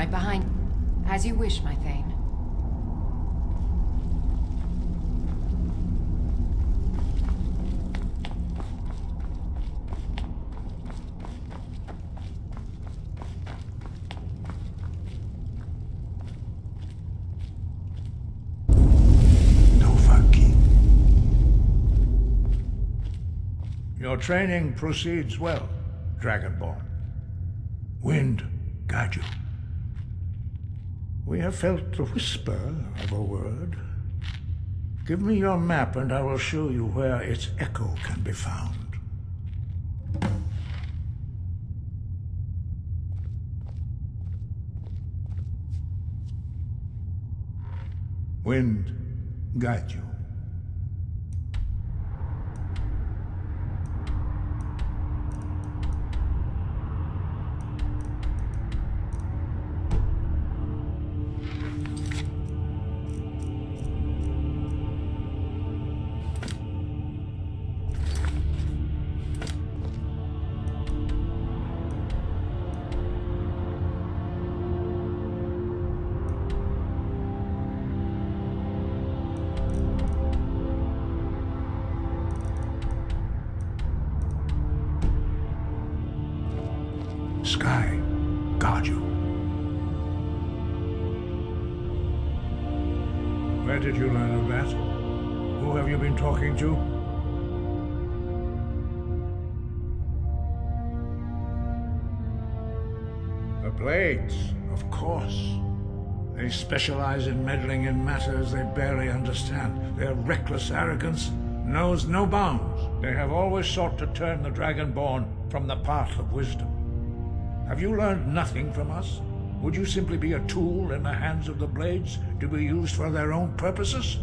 right behind. As you wish, my Thane. Your training proceeds well, Dragonborn. Wind guide you. We have felt the whisper of a word. Give me your map and I will show you where its echo can be found. Wind guide you. Sky guard you. Where did you learn of that? Who have you been talking to? The Blades, of course. They specialize in meddling in matters they barely understand. Their reckless arrogance knows no bounds. They have always sought to turn the Dragonborn from the path of wisdom. Have you learned nothing from us? Would you simply be a tool in the hands of the Blades to be used for their own purposes?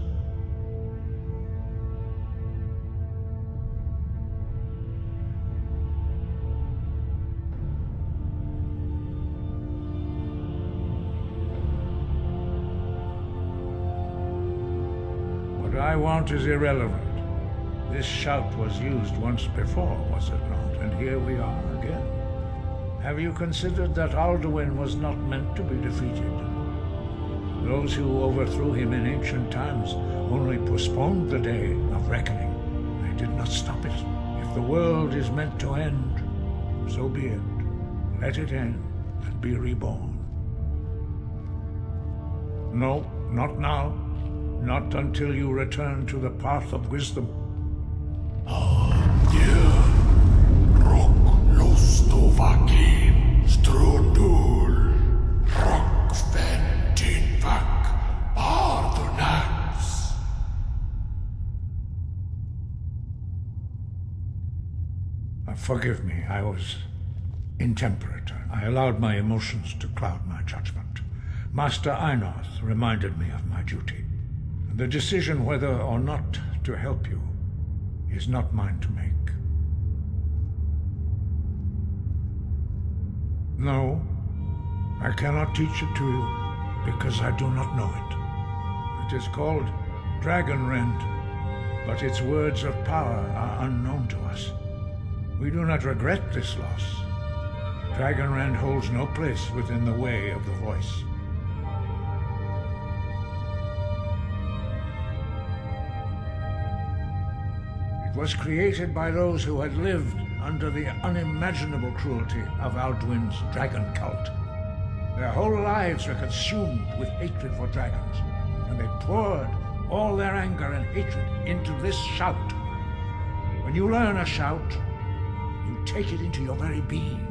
What I want is irrelevant. This shout was used once before, was it not? And here we are again. Have you considered that Alduin was not meant to be defeated? Those who overthrew him in ancient times only postponed the day of reckoning. They did not stop it. If the world is meant to end, so be it. Let it end and be reborn. No, not now. Not until you return to the path of wisdom. Paarthurnax. Forgive me, I was intemperate. I allowed my emotions to cloud my judgment. Master Einarth reminded me of my duty. The decision whether or not to help you is not mine to make. No, I cannot teach it to you because I do not know it. It is called Dragonrend, but its words of power are unknown to us. We do not regret this loss. Dragonrend holds no place within the way of the voice. It was created by those who had lived under the unimaginable cruelty of Alduin's dragon cult. Their whole lives were consumed with hatred for dragons, and they poured all their anger and hatred into this shout. When you learn a shout, you take it into your very being.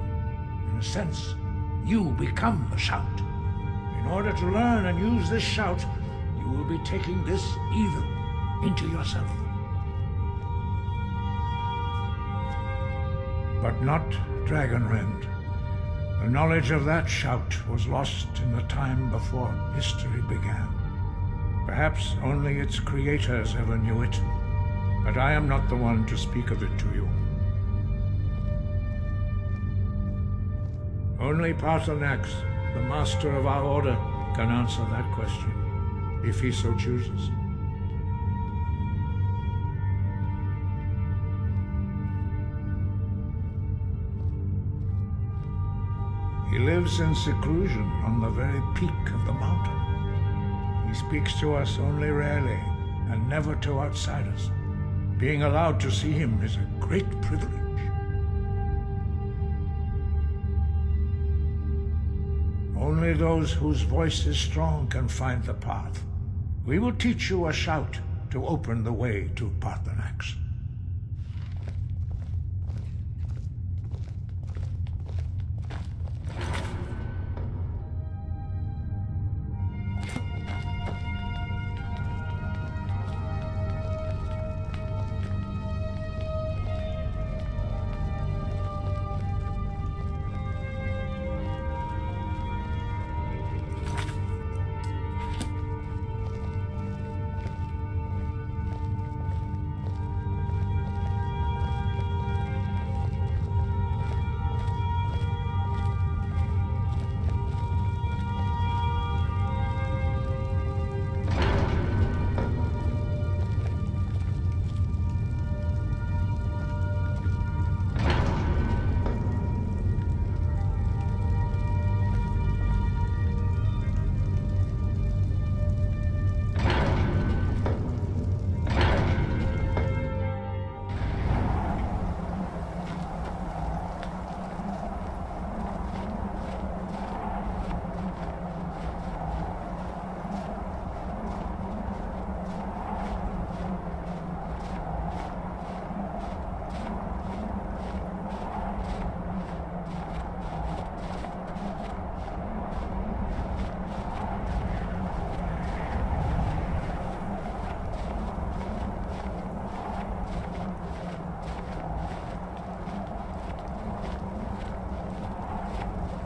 In a sense, you become the shout. In order to learn and use this shout, you will be taking this evil into yourself. But not Dragonrend. The knowledge of that shout was lost in the time before history began. Perhaps only its creators ever knew it, but I am not the one to speak of it to you. Only Paarthurnax, the master of our order, can answer that question, if he so chooses. He lives in seclusion on the very peak of the mountain. He speaks to us only rarely, and never to outsiders. Being allowed to see him is a great privilege. Only those whose voice is strong can find the path. We will teach you a shout to open the way to Paarthurnax.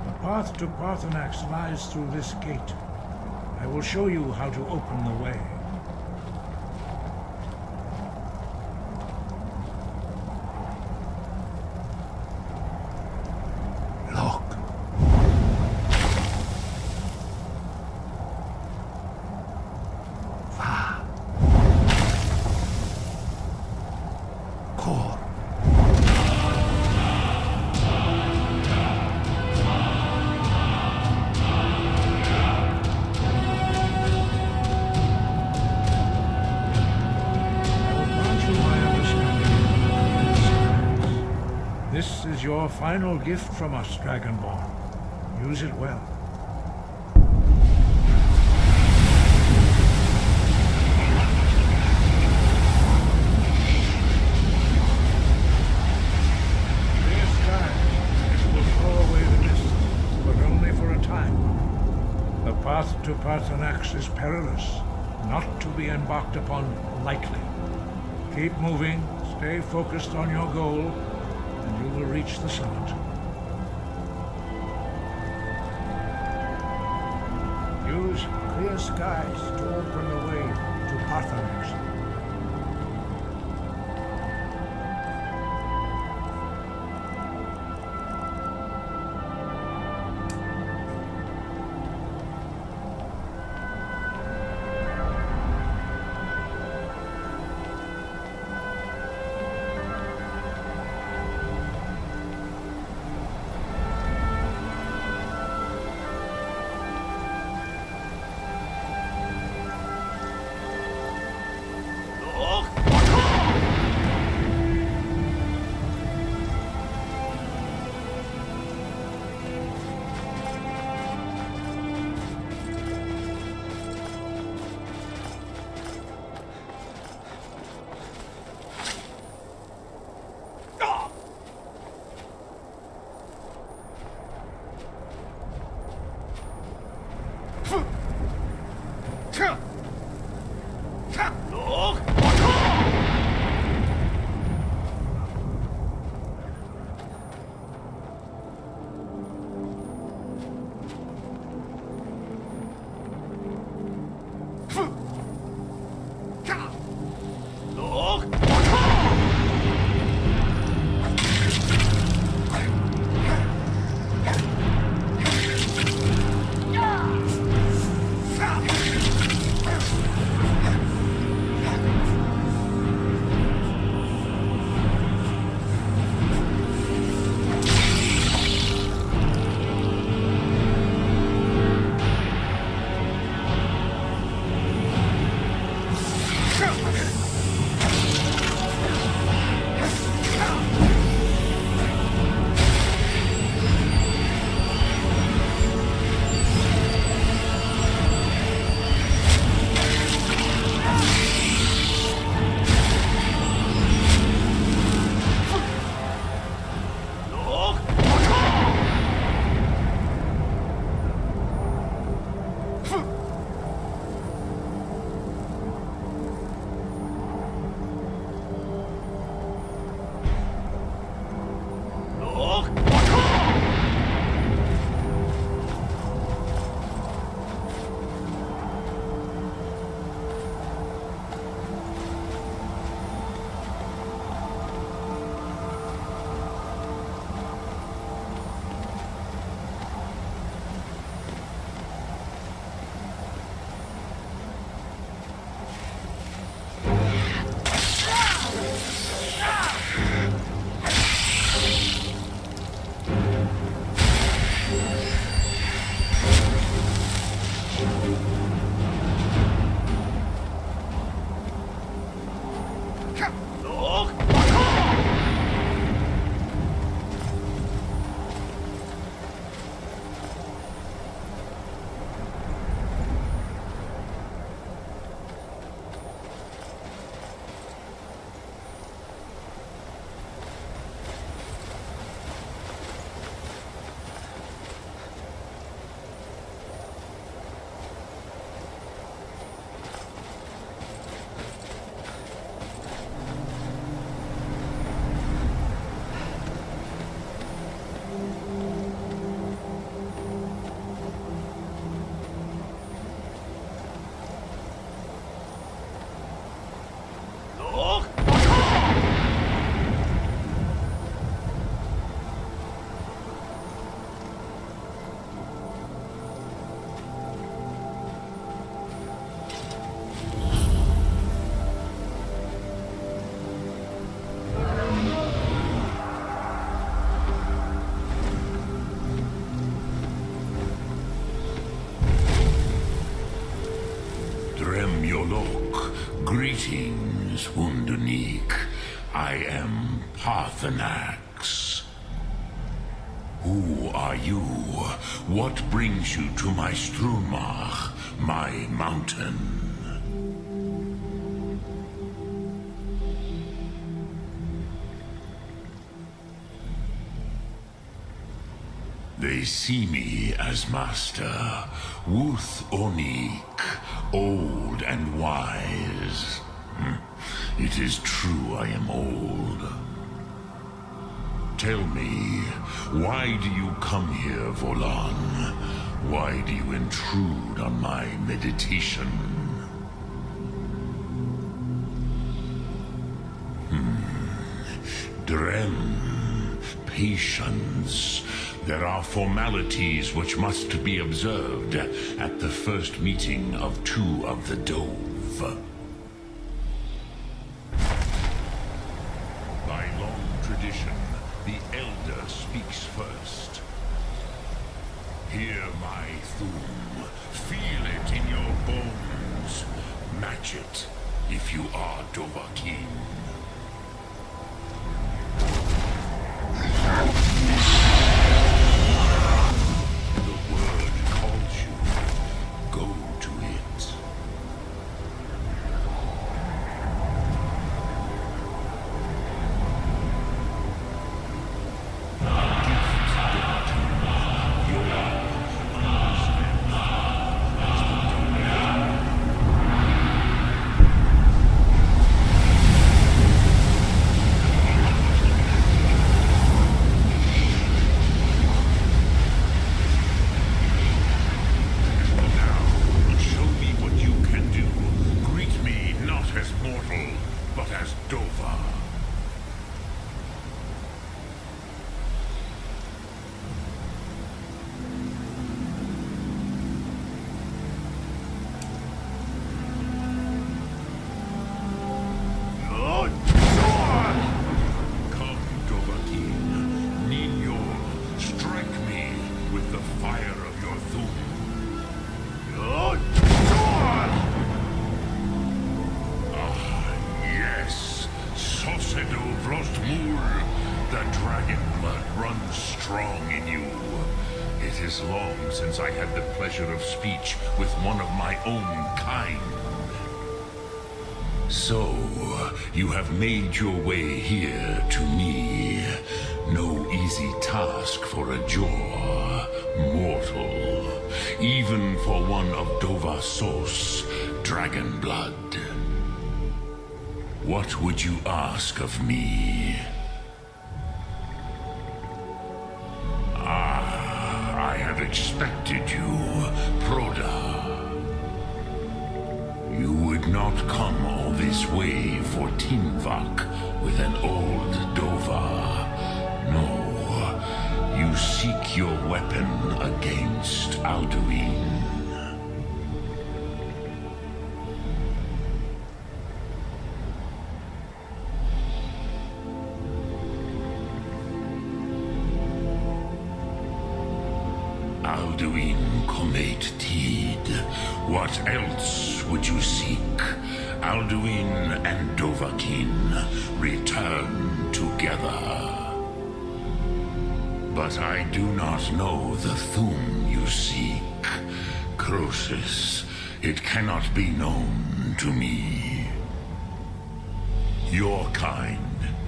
The path to Paarthurnax lies through this gate. I will show you how to open the way. Look. Va. Core. This is your final gift from us, Dragonborn. Use it well. Clear skies will throw away the mist, but only for a time. The path to Paarthurnax is perilous, not to be embarked upon lightly. Keep moving, stay focused on your goal, and you will reach the summit. Use clear skies to open the way to Paarthurnax. Greetings, Wundunique. I am Paarthurnax. Who are you? What brings you to my Strumach, my mountain? They see me as master, Wuth-Onik, old and wise. It is true I am old. Tell me, why do you come here, Volan? Why do you intrude on my meditation? Drem, patience. There are formalities which must be observed at the first meeting of two of the Dove. By long tradition, the Elder speaks first. Hear my Thu'um. Feel it in your bones. Match it if you are Dovahkiin. The dragon blood runs strong in you. It is long since I had the pleasure of speech with one of my own kind. So, you have made your way here to me. No easy task for a Jor, mortal. Even for one of Dovahsos, dragon blood. What would you ask of me? I have expected you, Proda. You would not come all this way for Tinvak with an old Dova. No, you seek your weapon against Alduin. Alduin Comate Teed. What else would you seek? Alduin and Dovahkiin. But I do not know the Thu'um you seek. Croesus, it cannot be known to me. Your kind,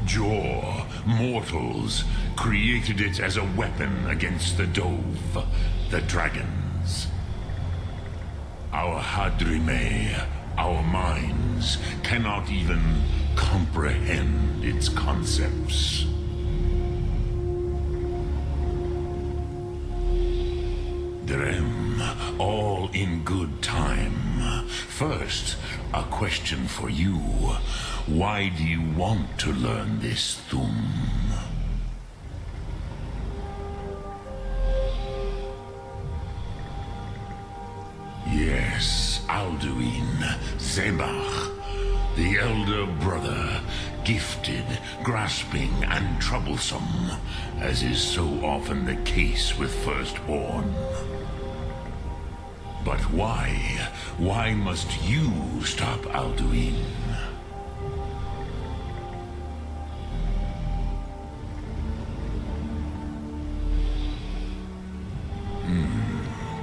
Jor, mortals, created it as a weapon against the Dove, the dragons. Our Hadrime, our minds, cannot even comprehend its concepts. Drem, all in good time. First, a question for you. Why do you want to learn this Thu'um? Yes, Alduin, Zebach, the elder brother, gifted, grasping, and troublesome, as is so often the case with firstborn. But why? Why must you stop Alduin?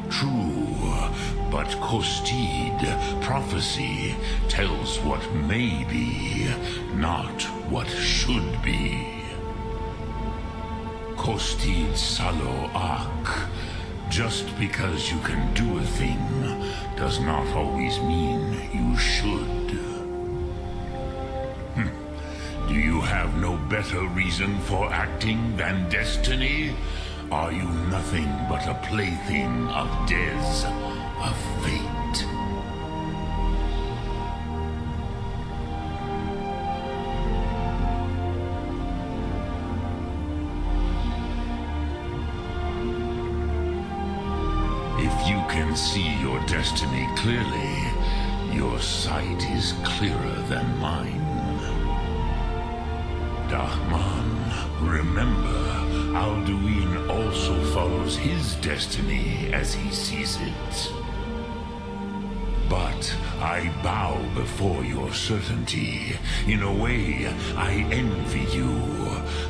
True, but Kostid, prophecy, tells what may be, not what should be. Kostid Salo Ak. Just because you can do a thing does not always mean you should. Do you have no better reason for acting than destiny? Are you nothing but a plaything of Des, of fate? If you can see your destiny clearly, your sight is clearer than mine. Dahman, remember, Alduin also follows his destiny as he sees it. But I bow before your certainty. In a way, I envy you.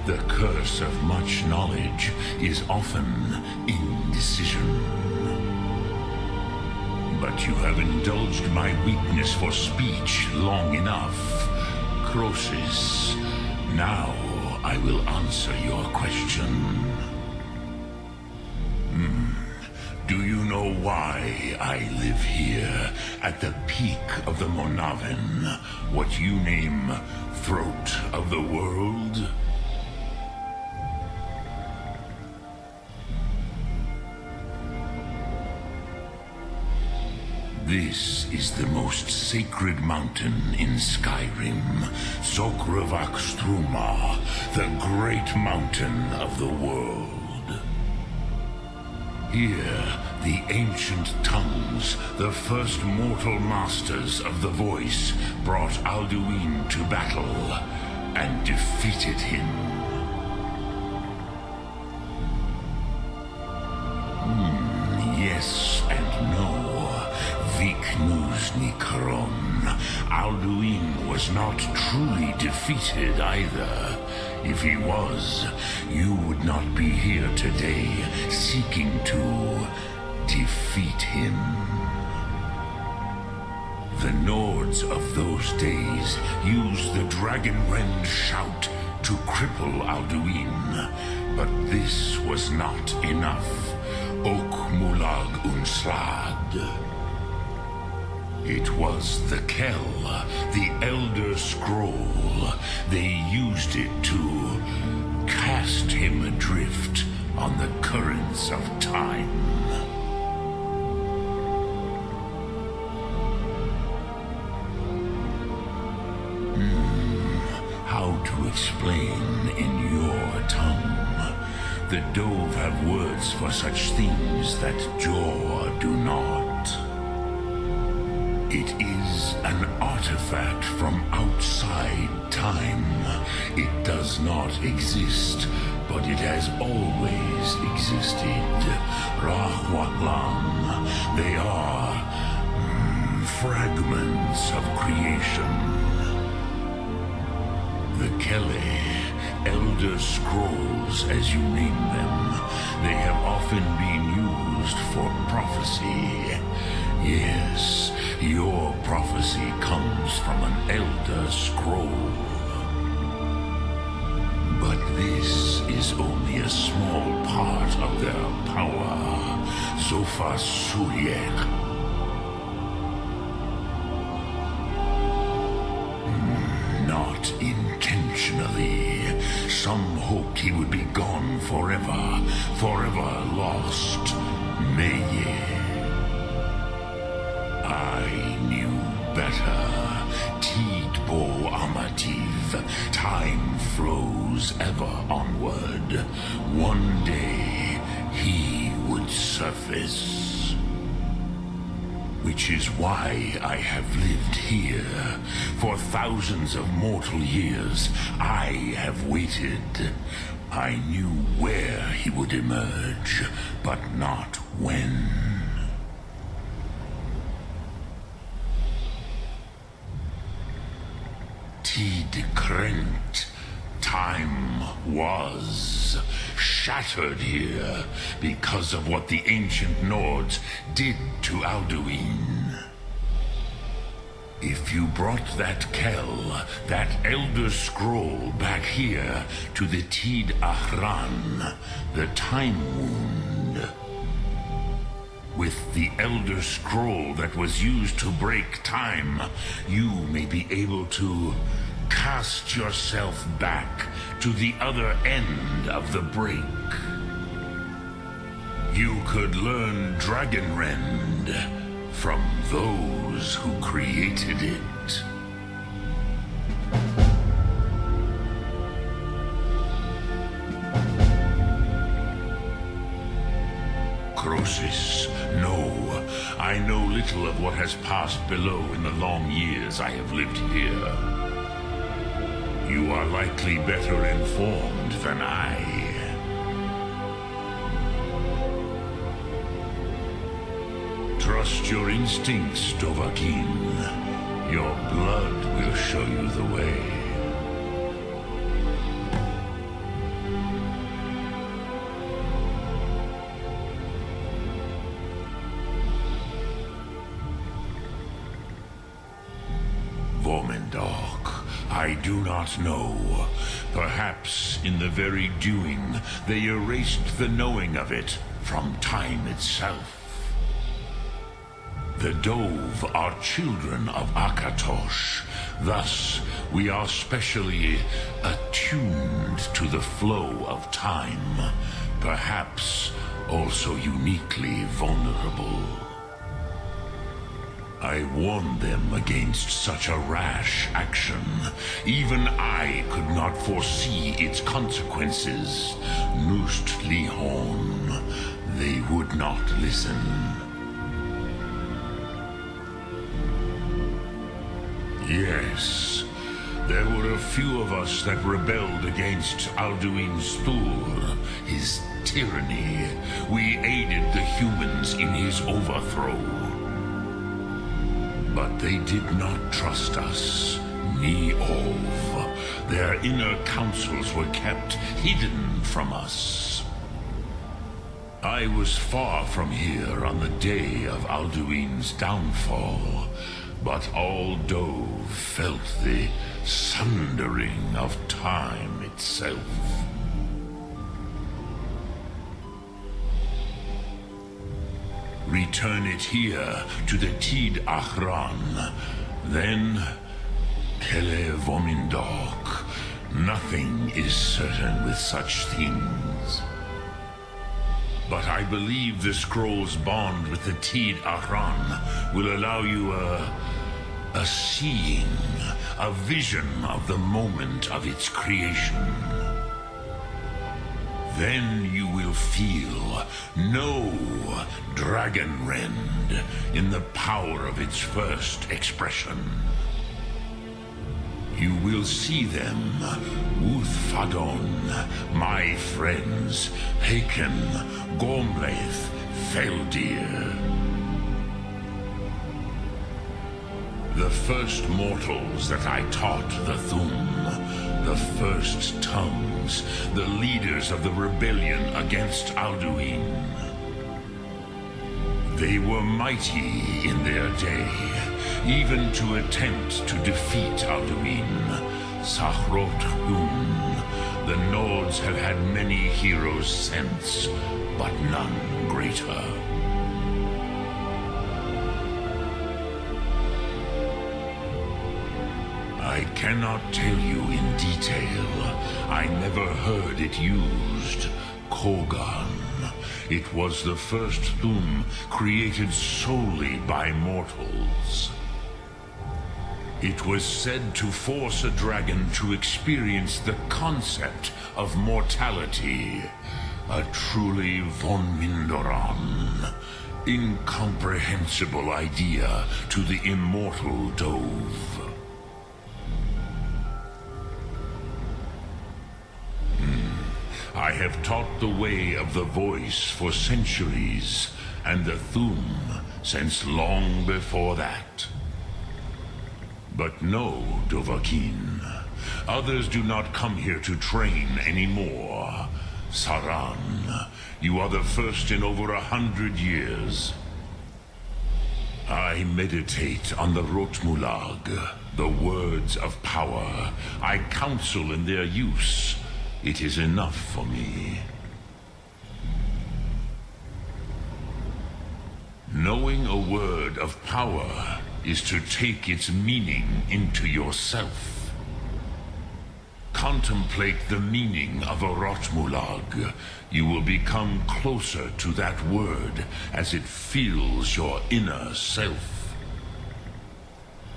The curse of much knowledge is often indecision. But you have indulged my weakness for speech long enough. Croesus, now I will answer your question. Do you know why I live here, at the peak of the Monaven, what you name throat of the world? This is the most sacred mountain in Skyrim, Sokrevakstruma, the great mountain of the world. Here, the ancient tongues, the first mortal masters of the voice, brought Alduin to battle and defeated him. Yes and no. Viknuzny Kron. Alduin was not truly defeated either. If he was, you would not be here today seeking to defeat him. The Nords of those days used the Dragonrend shout to cripple Alduin, but this was not enough. Ok Mulag Unslag. It was the Kell, the Elder Scroll. They used it to cast him adrift on the currents of time. How to explain in your tongue? The Dove have words for such things that Jor do not. It is an artifact from outside time. It does not exist, but it has always existed. Rahwatlan, they are fragments of creation. The Kele, Elder Scrolls, as you name them, they have often been used for prophecy. Yes, your prophecy comes from an Elder Scroll. But this is only a small part of their power. So far, not intentionally. Some hoped he would be gone forever, forever lost. Meye. I knew better. Tidbo Amativ. Time flows ever onward. One day, he would surface. Which is why I have lived here. For thousands of mortal years, I have waited. I knew where he would emerge, but not when. Tid Krent. Time was shattered here because of what the ancient Nords did to Alduin. If you brought that Kell, that Elder Scroll back here to the Tid Ahran, the Time Wound, with the Elder Scroll that was used to break time, you may be able to cast yourself back to the other end of the break. You could learn Dragonrend from those who created it. Croesus, no. I know little of what has passed below in the long years I have lived here. You are likely better informed than I. Trust your instincts, Dovahkiin. Your blood will show you the way. I do not know. Perhaps in the very doing, they erased the knowing of it from time itself. The Dove are children of Akatosh. Thus, we are specially attuned to the flow of time. Perhaps also uniquely vulnerable. I warned them against such a rash action. Even I could not foresee its consequences. Nust Lihon, they would not listen. Yes, there were a few of us that rebelled against Alduin's Thu'um, his tyranny. We aided the humans in his overthrow. But they did not trust us, ni Ov. Their inner counsels were kept hidden from us. I was far from here on the day of Alduin's downfall, but all Dove felt the sundering of time itself. Return it here to the Tid Ahran. Then, Kele Vomindok. Nothing is certain with such things. But I believe the scroll's bond with the Tid Ahran will allow you a seeing, a vision of the moment of its creation. Then you will feel, know Dragonrend in the power of its first expression. You will see them, Uthfadon, my friends, Haken, Gormlaith, Feldir. The first mortals that I taught the Thu'um, The first tongues, the leaders of the rebellion against Alduin. They were mighty in their day, even to attempt to defeat Alduin. Thu'um. The Nords have had many heroes since, but none greater. I cannot tell you in detail. I never heard it used. Kogan. It was the first Thu'um created solely by mortals. It was said to force a dragon to experience the concept of mortality. A truly von Mindoran, incomprehensible idea to the immortal Dove. I have taught the way of the voice for centuries, and the Thu'um since long before that. But no, Dovahkiin. Others do not come here to train anymore. Saran, you are the first in over 100 years. I meditate on the Rotmulag, the words of power. I counsel in their use. It is enough for me. Knowing a word of power is to take its meaning into yourself. Contemplate the meaning of a Rotmulag. You will become closer to that word as it fills your inner self.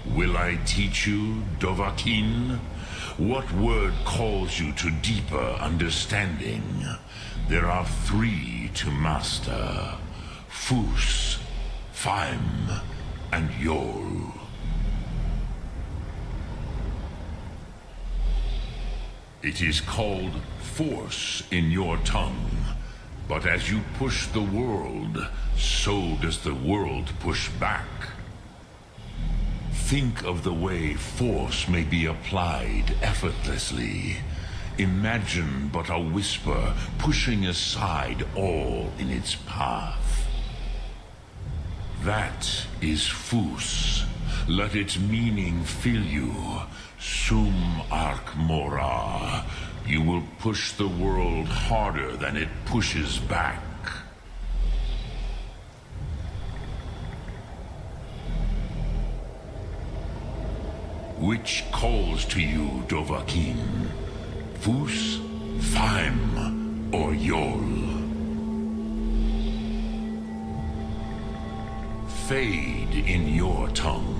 Will I teach you, Dovahkiin? What word calls you to deeper understanding? There are 3 to master. Fus, Faim, and Yol. It is called force in your tongue, but as you push the world, so does the world push back. Think of the way force may be applied effortlessly. Imagine but a whisper pushing aside all in its path. That is Fus. Let its meaning fill you. Sum Ark Mora. You will push the world harder than it pushes back. Which calls to you, Dovahkiin? Fus, Faim, or Yol? Fade in your tongue.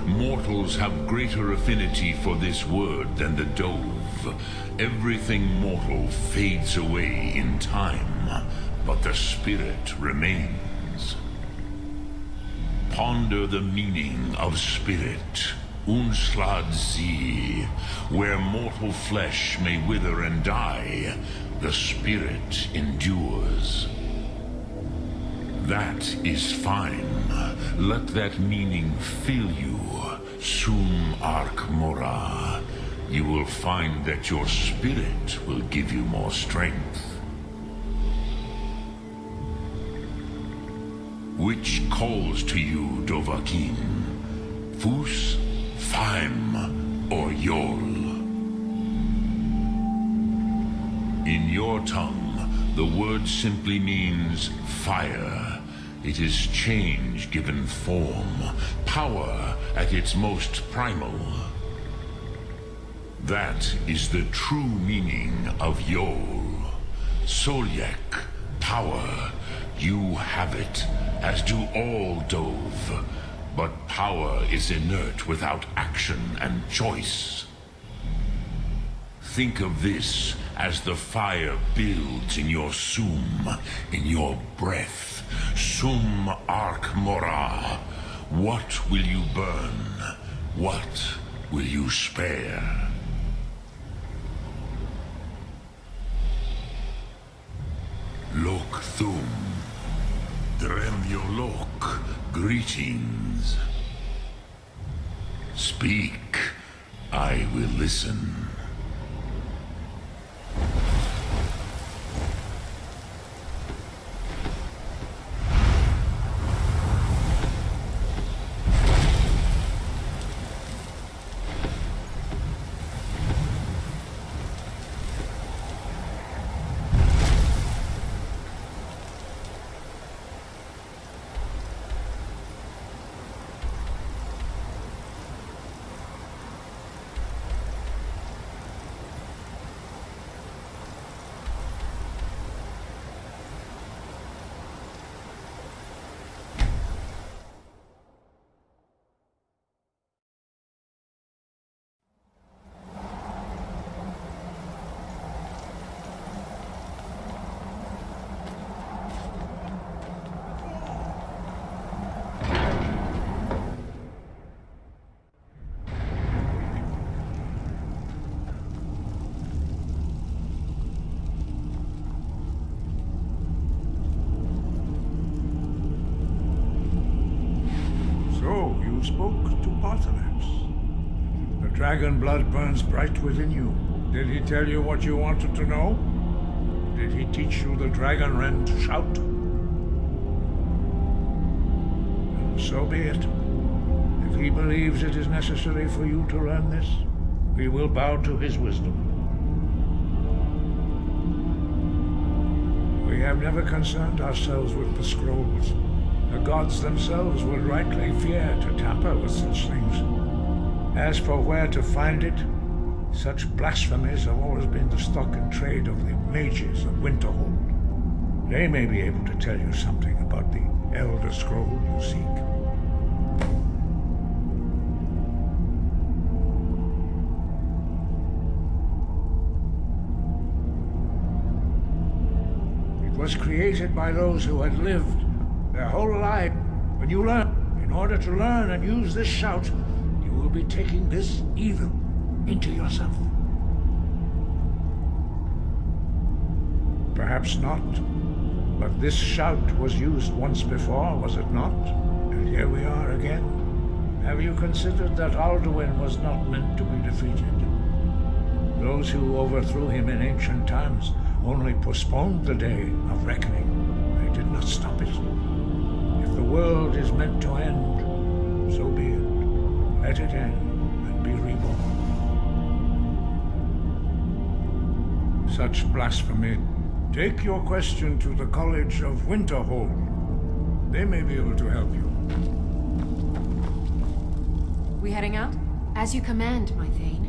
Mortals have greater affinity for this word than the Dove. Everything mortal fades away in time, but the spirit remains. Ponder the meaning of spirit. Unslad Z, where mortal flesh may wither and die, the spirit endures. That is fine. Let that meaning fill you. Sum Ark Mora. You will find that your spirit will give you more strength. Which calls to you, Dovahkiin? Fus, Faim, or Yol? In your tongue, the word simply means fire. It is change given form, power at its most primal. That is the true meaning of Yol. Solyek, power. You have it, as do all Dove. But power is inert without action and choice. Think of this as the fire builds in your sum, in your breath. Sum Ark Mora. What will you burn? What will you spare? Lok Thu'um. Dremyolok. Greetings. Speak. I will listen. Dragon blood burns bright within you. Did he tell you what you wanted to know? Did he teach you the dragon rend shout? So be it. If he believes it is necessary for you to learn this, we will bow to his wisdom. We have never concerned ourselves with the scrolls. The gods themselves would rightly fear to tamper with such things. As for where to find it, such blasphemies have always been the stock and trade of the mages of Winterhold. They may be able to tell you something about the Elder Scroll you seek. It was created by those who had lived their whole life. When you learn, in order to learn and use this shout, you will be taking this evil into yourself. Perhaps not, but this shout was used once before, was it not? And here we are again. Have you considered that Alduin was not meant to be defeated? Those who overthrew him in ancient times only postponed the day of reckoning. They did not stop it. If the world is meant to end, so be it. Let it end and be reborn. Such blasphemy. Take your question to the College of Winterhold. They may be able to help you. We heading out? As you command, my Thane.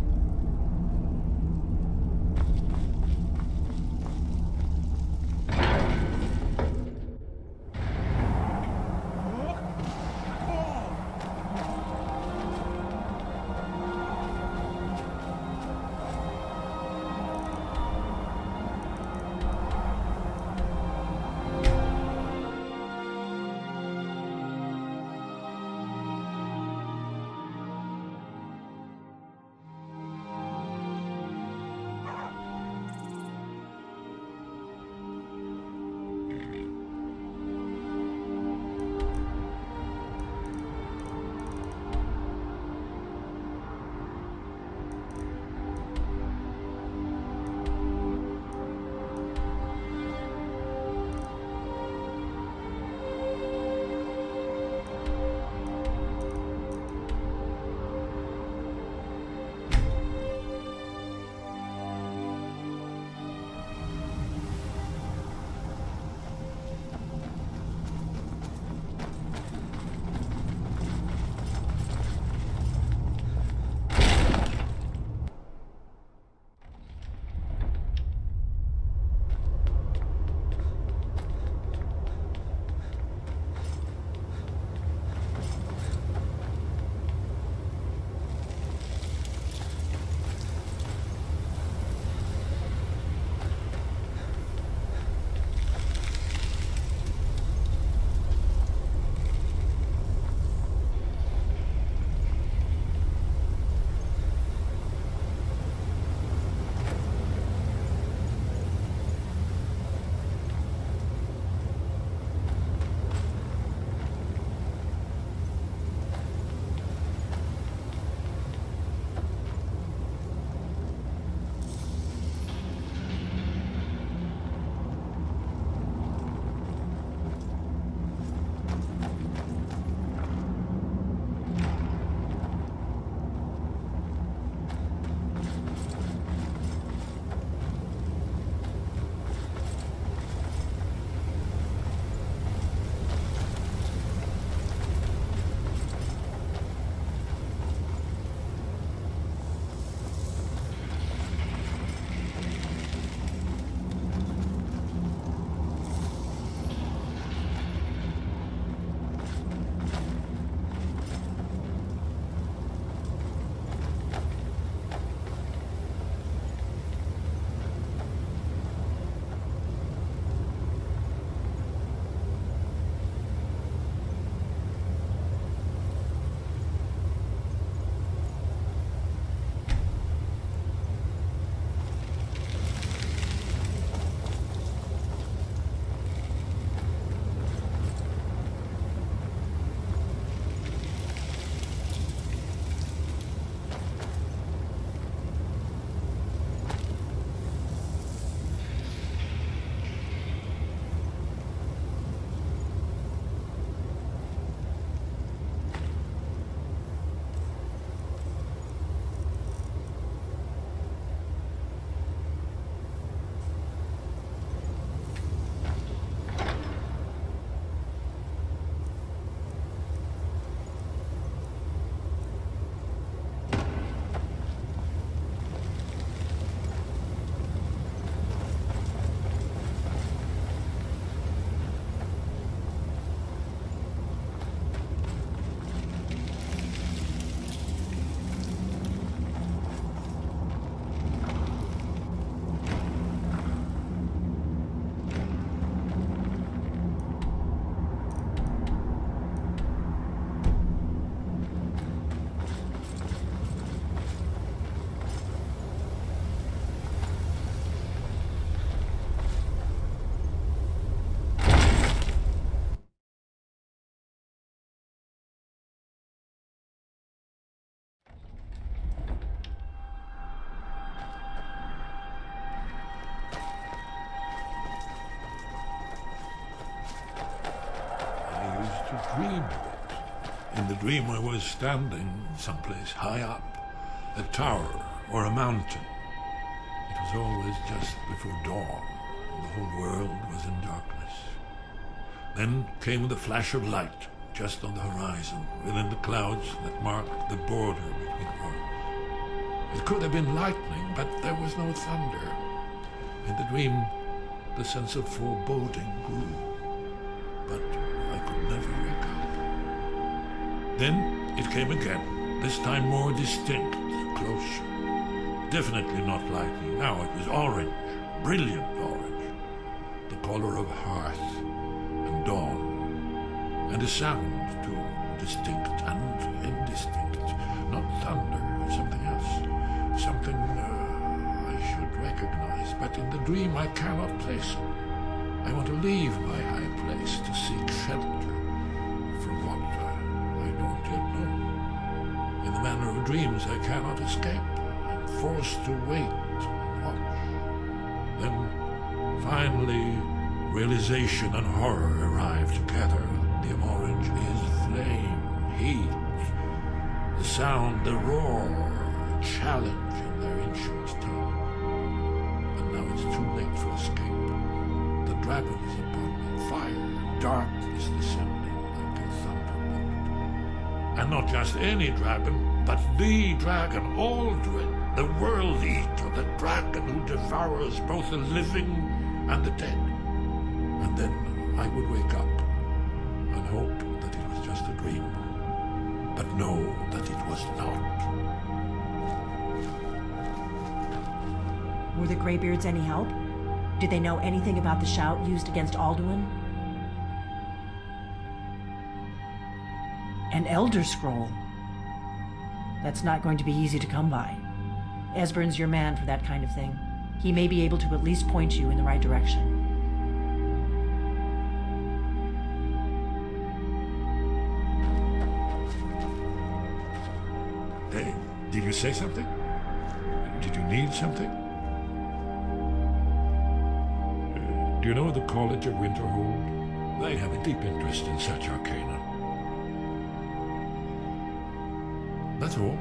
dream. In the dream I was standing someplace high up, a tower or a mountain. It was always just before dawn. The whole world was in darkness. Then came the flash of light, just on the horizon, within the clouds that marked the border between worlds. It could have been lightning, but there was no thunder. In the dream, the sense of foreboding grew, but I could never wake up. Then it came again, this time more distinct, closer. Definitely not lightning. Now it was orange, brilliant orange, the color of hearth and dawn, and a sound too, distinct and indistinct, not thunder, something else, something I should recognize, but in the dream I cannot place it. I want to leave my high place to seek shelter from what I don't yet know. In the manner of dreams I cannot escape. I'm forced to wait and watch. Then, finally, realization and horror arrive together. The orange is flame, heat, the sound, the roar, a challenge in their ancient tongue. But now it's too late for escape. The dragon is upon me, fire and darkness descending like a thunderbolt. And not just any dragon, but the dragon, Aldrin, the world eater, the dragon who devours both the living and the dead. And then I would wake up and hope that it was just a dream, but know that it was not. Were the Greybeards any help? Did they know anything about the shout used against Alduin? An Elder Scroll. That's not going to be easy to come by. Esbern's your man for that kind of thing. He may be able to at least point you in the right direction. Hey, did you say something? Did you need something? Do you know the College of Winterhold? They have a deep interest in such arcana. That's all.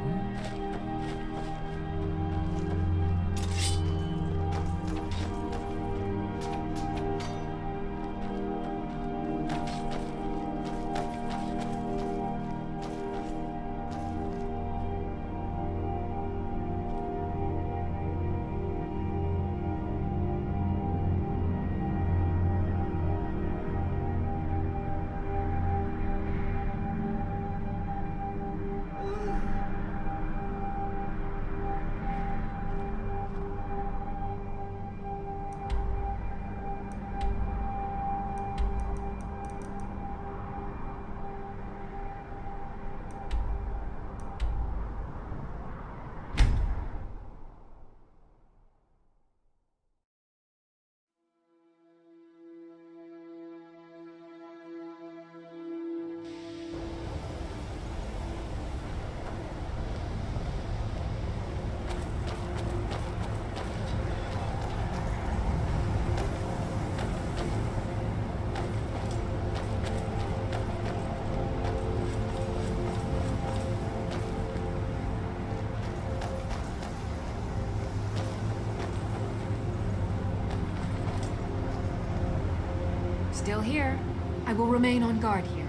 Still here. I will remain on guard here.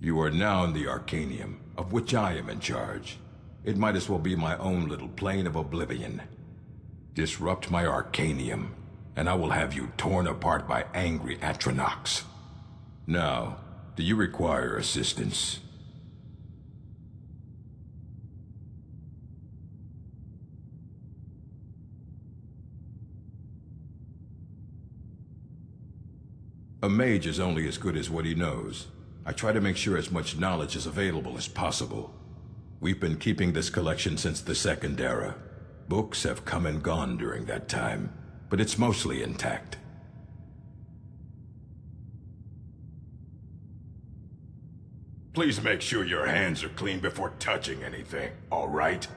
You are now in the Arcanium, of which I am in charge. It might as well be my own little plane of oblivion. Disrupt my Arcanium, and I will have you torn apart by angry Paarthurnax. Now, do you require assistance? A mage is only as good as what he knows. I try to make sure as much knowledge is available as possible. We've been keeping this collection since the Second Era. Books have come and gone during that time, but it's mostly intact. Please make sure your hands are clean before touching anything, all right?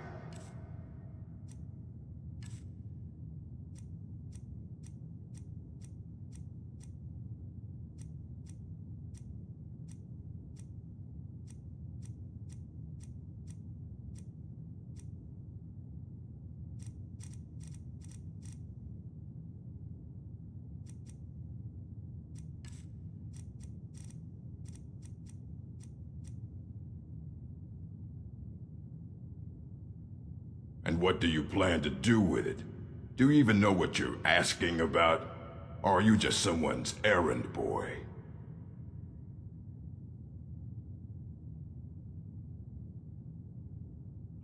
And what do you plan to do with it? Do you even know what you're asking about? Or are you just someone's errand boy?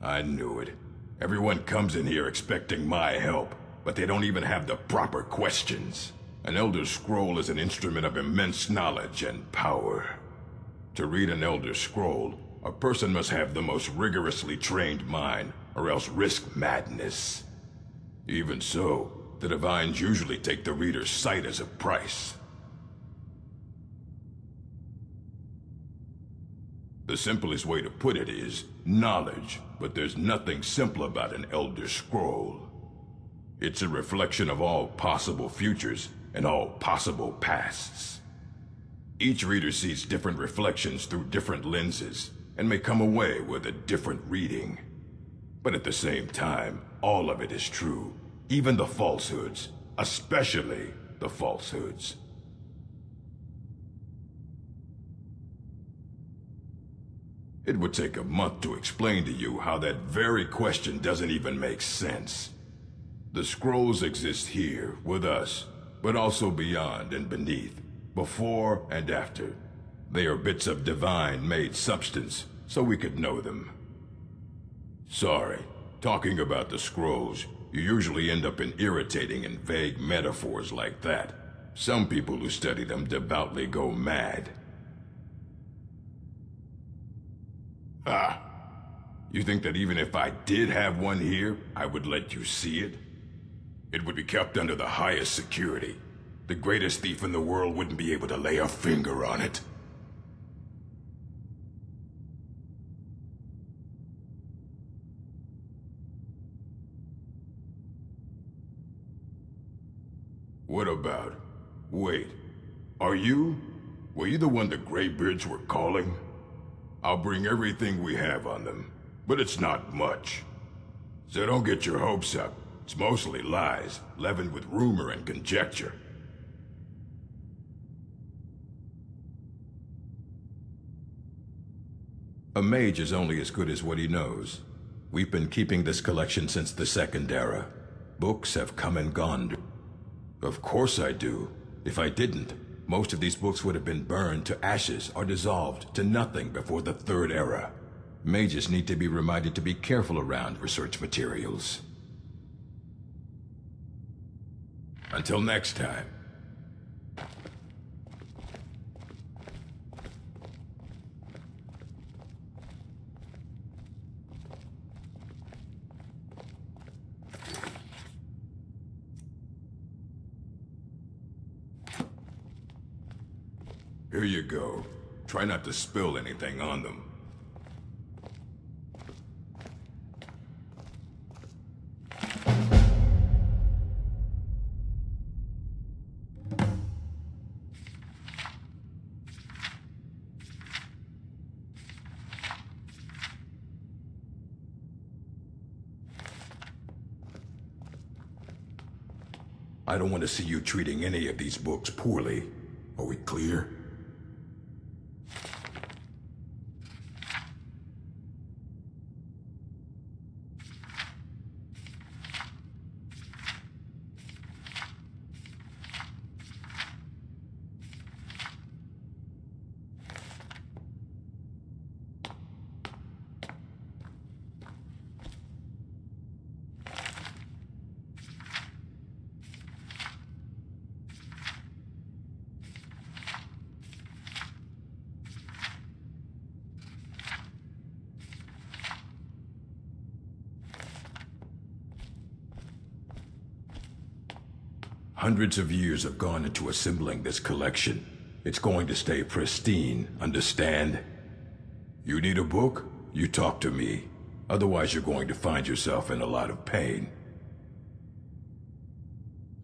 I knew it. Everyone comes in here expecting my help, but they don't even have the proper questions. An Elder Scroll is an instrument of immense knowledge and power. To read an Elder Scroll, a person must have the most rigorously trained mind, or else risk madness. Even so, the Divines usually take the reader's sight as a price. The simplest way to put it is knowledge, but there's nothing simple about an Elder Scroll. It's a reflection of all possible futures and all possible pasts. Each reader sees different reflections through different lenses, and may come away with a different reading. But at the same time, all of it is true. Even the falsehoods. Especially the falsehoods. It would take a month to explain to you how that very question doesn't even make sense. The scrolls exist here, with us, but also beyond and beneath, before and after. They are bits of divine-made substance, so we could know them. Sorry, talking about the scrolls, you usually end up in irritating and vague metaphors like that. Some people who study them devoutly go mad. Ah, you think that even if I did have one here, I would let you see it? It would be kept under the highest security. The greatest thief in the world wouldn't be able to lay a finger on it. What about? Wait, were you the one the Greybeards were calling? I'll bring everything we have on them, but it's not much. So don't get your hopes up. It's mostly lies, leavened with rumor and conjecture. A mage is only as good as what he knows. We've been keeping this collection since the Second Era. Books have come and gone. Of course I do. If I didn't, most of these books would have been burned to ashes or dissolved to nothing before the Third Era. Mages need to be reminded to be careful around research materials. Until next time. Here you go. Try not to spill anything on them. I don't want to see you treating any of these books poorly. Are we clear? Hundreds of years have gone into assembling this collection. It's going to stay pristine, understand? You need a book? You talk to me. Otherwise you're going to find yourself in a lot of pain.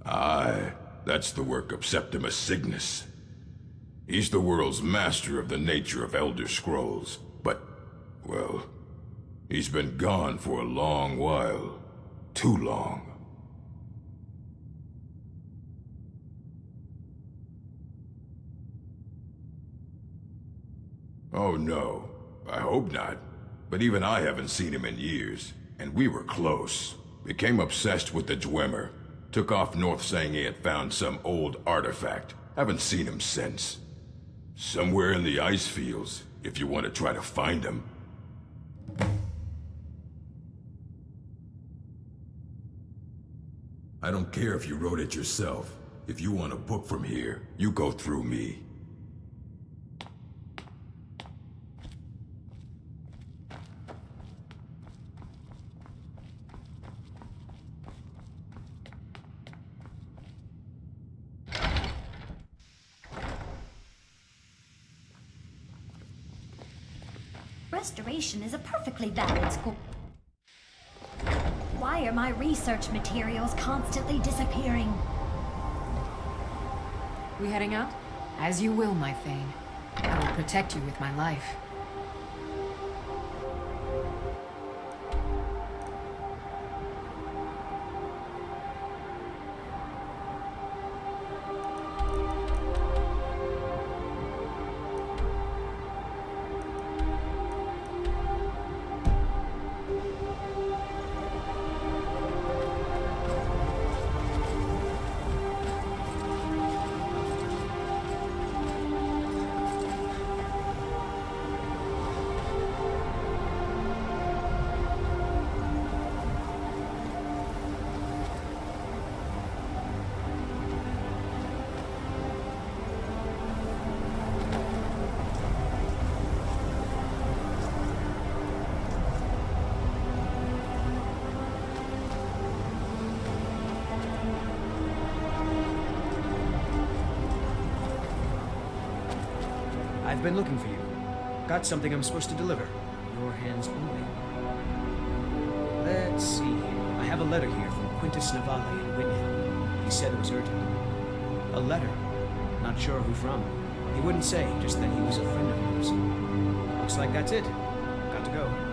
Aye, that's the work of Septimus Cygnus. He's the world's master of the nature of Elder Scrolls, but, well, he's been gone for a long while. Too long. Oh no, I hope not. But even I haven't seen him in years, and we were close. Became obsessed with the Dwemer. Took off north saying he had found some old artifact. Haven't seen him since. Somewhere in the ice fields, if you want to try to find him. I don't care if you wrote it yourself. If you want a book from here, you go through me. Restoration is a perfectly valid goal. Why are my research materials constantly disappearing? We heading out? As you will, my Thane. I will protect you with my life. I've been looking for you. Got something I'm supposed to deliver. Your hands only. Let's see here. I have a letter here from Quintus Navale in Windhill. He said it was urgent. A letter? Not sure who from. He wouldn't say, just that he was a friend of yours. Looks like that's it. Got to go.